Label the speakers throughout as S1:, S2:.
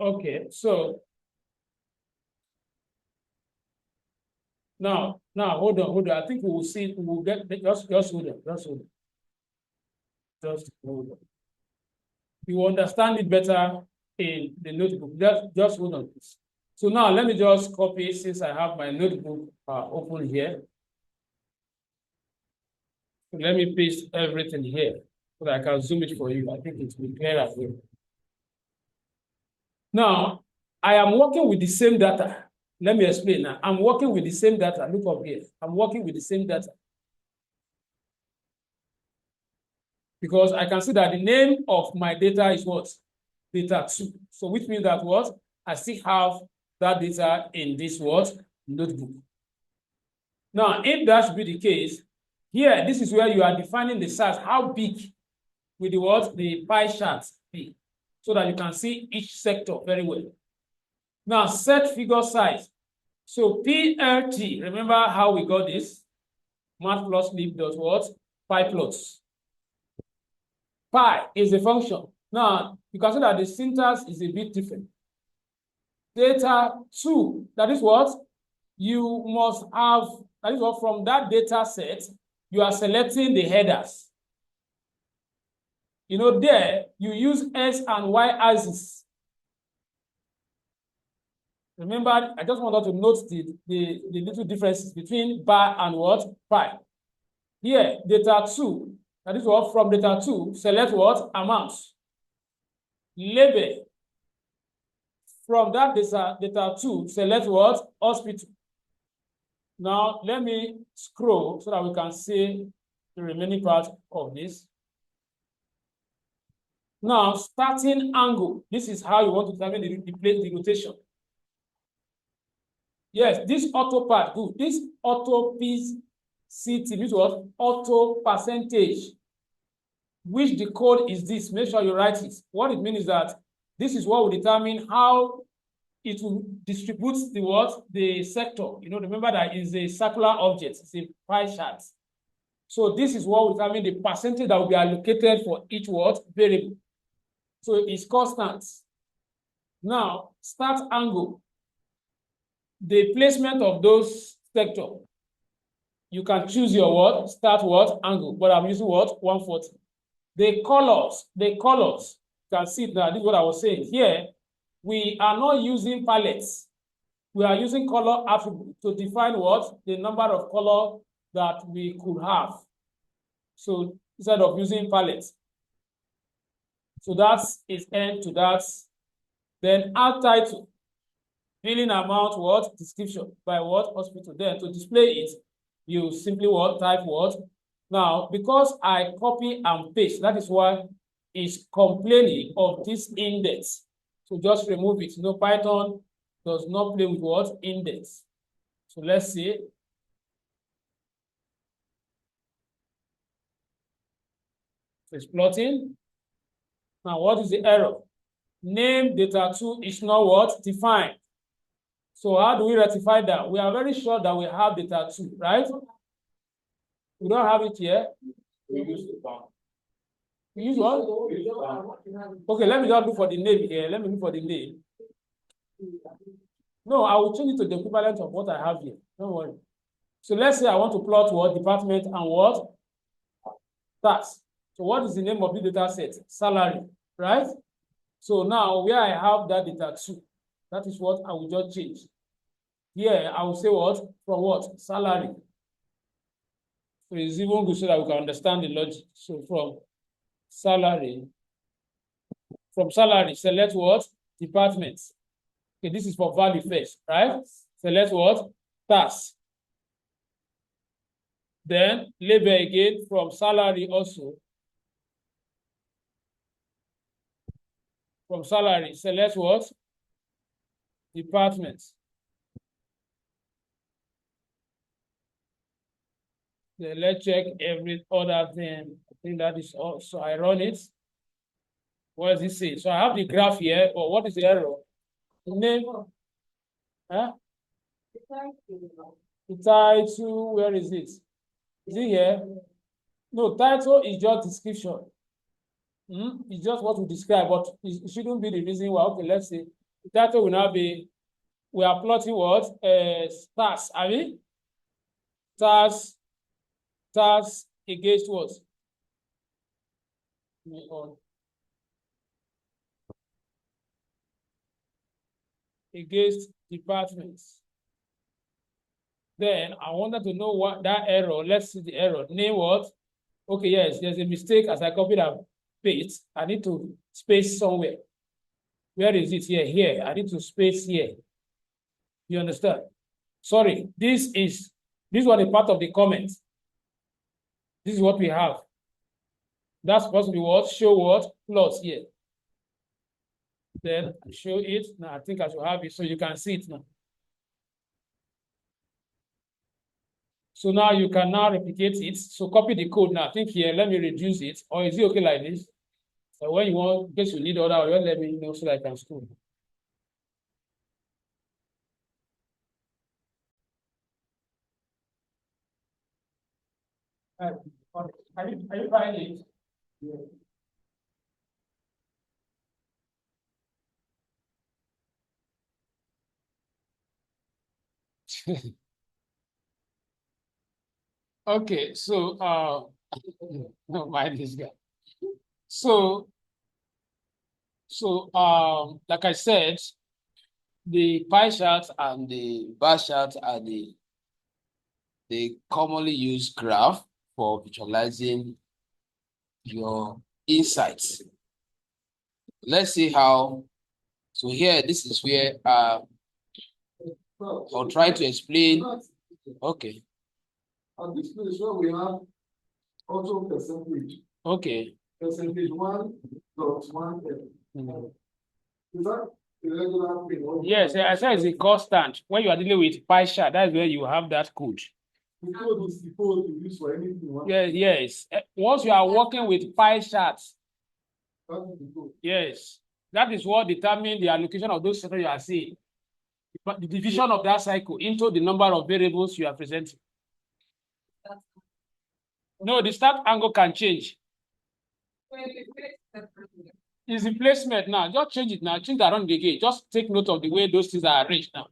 S1: Okay, so now hold on. I think we will see. We will get just hold on. Just hold on. You will understand it better in the notebook. Just hold on, please. So now let me just copy since I have my notebook open here. So let me paste everything here so that I can zoom it for you. I think it will be clearer here. Now, I am working with the same data. Let me explain now. I'm working with the same data. Look up here. I'm working with the same data. Because I can see that the name of my data is what? Data 2. So which means that what? I still have that data in this what? Notebook. Now, if that should be the case, here, this is where you are defining the size. How big will the what? The pie chart be? So that you can see each sector very well. Now, set figure size. So PLT, remember how we got this? Matplotlib dot what? Pi plots. Pi is a function. Now, you can see that the syntax is a bit different. Data 2, that is what? You must have, that is what, from that data set, you are selecting the headers. You know, there, you use X and Y axis. Remember, I just wanted to note the little differences between bar and what? Pi. Here, data 2, that is what? From data 2, select what? Amounts. Label. From that data 2, select what? Hospital. Now, let me scroll so that we can see the remaining part of this. Now, starting angle. This is how you want to determine the rotation. Yes, this auto part, good. This auto piece CT means what? Auto percentage. Which the code is this? Make sure you write it. What it means is that this is what will determine how it will distribute the what? The sector. You know, remember that is a circular object. It's a pie chart. So this is what will determine the percentage that will be allocated for each what? Variable. So it's constant. Now, start angle. The placement of those sector. You can choose your what? Start what? Angle. But I'm using what? 140. The colors. You can see that this is what I was saying. Here, we are not using palettes. We are using color attribute to define what? The number of color that we could have. So instead of using palettes. So that is end to that. Then add title. Billing amount, what? Description. By what? Hospital. Then to display it, you simply what? Type what? Now, because I copy and paste, that is why it's complaining of this index. So just remove it. No, Python does not play with what? Index. So let's see. So it's plotting. Now, what is the error? Name data 2 is not what? Defined. So how do we rectify that? We are very sure that we have data 2, right? We don't have it here. We use the bound. We use what? Okay, let me just look for the name here. Let me look for the name. No, I will change it to the equivalent of what I have here. Don't worry. So let's say I want to plot what? Department and what? Tax. So what is the name of the data set? Salary, right? So now where I have that data 2, that is what I will just change. Here, I will say what? From what? Salary. So it's even good so that we can understand the logic. So from salary, select what? Departments. Okay, this is for value first, right? Select what? Task. Then label again from salary also. From salary, select what? Departments. Then let's check every other thing. I think that is also, I run it. What does it say? So I have the graph here, but what is the error? The name? Huh? The title, where is it? Is it here? No, title is just description. It's just what we describe, but it shouldn't be the reason why. Okay, let's see. That will now be, we are plotting what? Stars, I mean, stars against what? Against departments. Then I wanted to know what that error, let's see the error. Name what? Okay, yes, there's a mistake as I copied and paste. I need to space somewhere. Where is it? Here. I need to space here. You understand? Sorry, this was a part of the comment. This is what we have. That's supposed to be what? Show what? Plus here. Then show it. Now I think I should have it so you can see it now. So now you can now replicate it. So copy the code now. I think here, let me reduce it. Or is it okay like this? So when you want, in case you need other, let me know so that I can store. Are you trying it? Yeah. Okay, so no mind this guy. So like I said, the pie chart and the bar chart are the commonly used graph for visualizing your insights. Let's see how. So here, this is where I'll try to explain. Okay. On this place where we have also percentage. Okay. Percentage 1.1. Is that the regular thing? Yes, I said it's a constant. When you are dealing with pie chart, that's where you have that code. The code is the code you use for anything. Yes. Once you are working with pie charts, yes, that is what determines the allocation of those sectors you are seeing. The division of that cycle into the number of variables you are presenting. No, the start angle can change. It's the placement now. Just change it now. Change that around again. Just take note of the way those things are arranged now.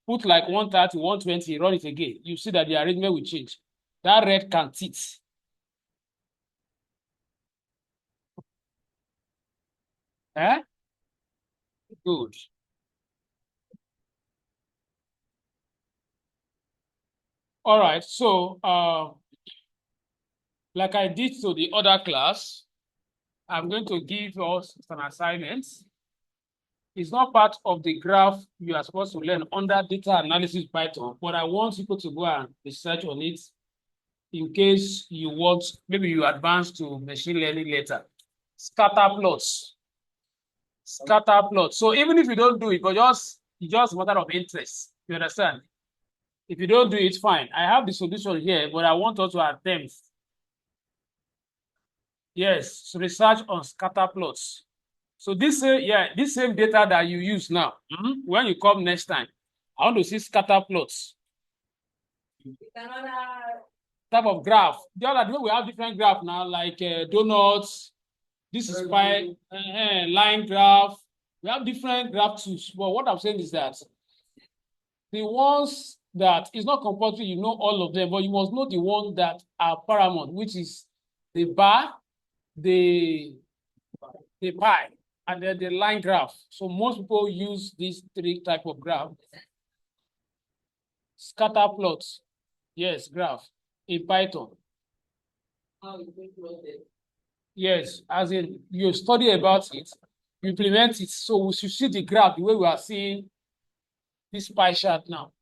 S1: Put like 130, 120, run it again. You see that the arrangement will change. That red can sit. Eh? Good. All right. So, like I did to the other class, I'm going to give us an assignment. It's not part of the graph you are supposed to learn under data analysis Python, but I want people to go and research on it in case you want, maybe you advance to machine learning later. Scatter plots. Scatter plots. So even if you don't do it, but it's just a matter of interest. You understand? If you don't do it, fine. I have the solution here, but I want us to attempt. Yes, so research on scatter plots. So this same data that you use now, when you come next time, I want to see scatter plots. Type of graph. The other way we have different graph now, like donuts. This is line graph. We have different graph tools. But what I'm saying is that the ones that is not compulsory, you know all of them, but you must know the ones that are paramount, which is the bar, the pie, and then the line graph. So most people use these three type of graph. Scatter plots. Yes, graph in Python. Yes, as in you study about it, you implement it. So we should see the graph the way we are seeing this pie chart now.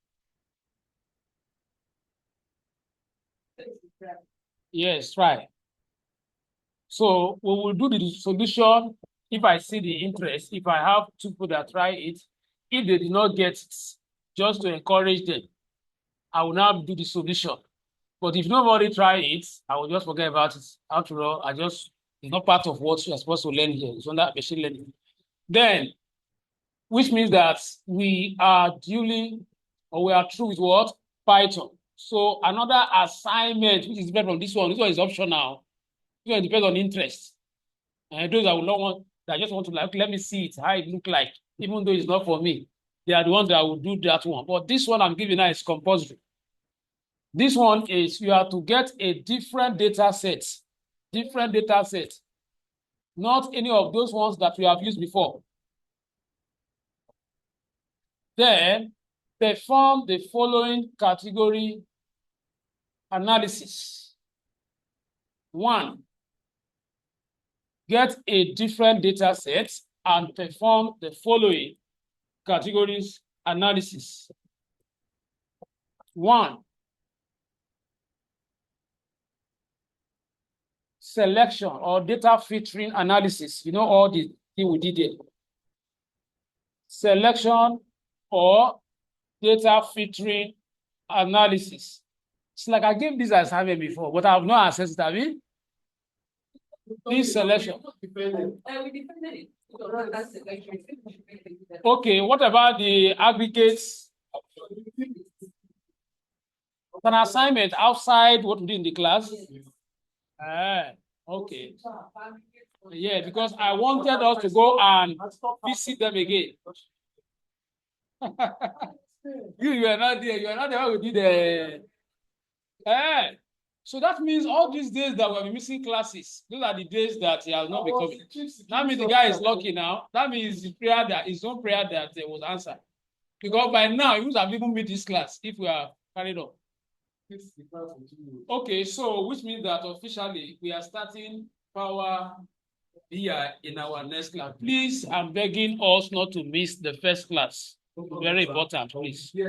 S1: Yes, right. So we will do the solution if I see the interest. If I have two people that try it, if they did not get it, just to encourage them, I will now do the solution. But if nobody try it, I will just forget about it. After all, it's not part of what you're supposed to learn here. It's under machine learning. Then, which means that we are through with what? Python. So another assignment, which is different from this one is optional. This one depends on interest. And those that will not want, that just want to like, let me see it, how it look like. even though it's not for me. They are the ones that will do that one. But this one I'm giving now is compulsory. This one is you have to get a different data set. Different data set. Not any of those ones that we have used before. Then perform the following category analysis. 1. Get a different data set and perform the following categories analysis. 1. Selection or data filtering analysis. You know all the thing we did there. Selection or data filtering analysis. It's like I gave this assignment before, but I have not accessed it. Have you? This selection. Okay, what about the aggregates? An assignment outside what we did in the class? Okay. Yeah, because I wanted us to go and visit them again. you are not there. You are not there when we did the. So that means all these days that we'll be missing classes, those are the days that he has not been coming. That means the guy is lucky now. That means his own prayer that was answered. Because by now, he would have even made this class if we are carried on. Okay, so which means that officially we are starting Power BI in our next class. Please, I'm begging us not to miss the first class. Very important, please. Yeah.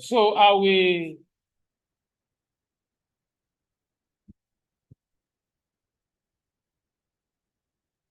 S1: So I will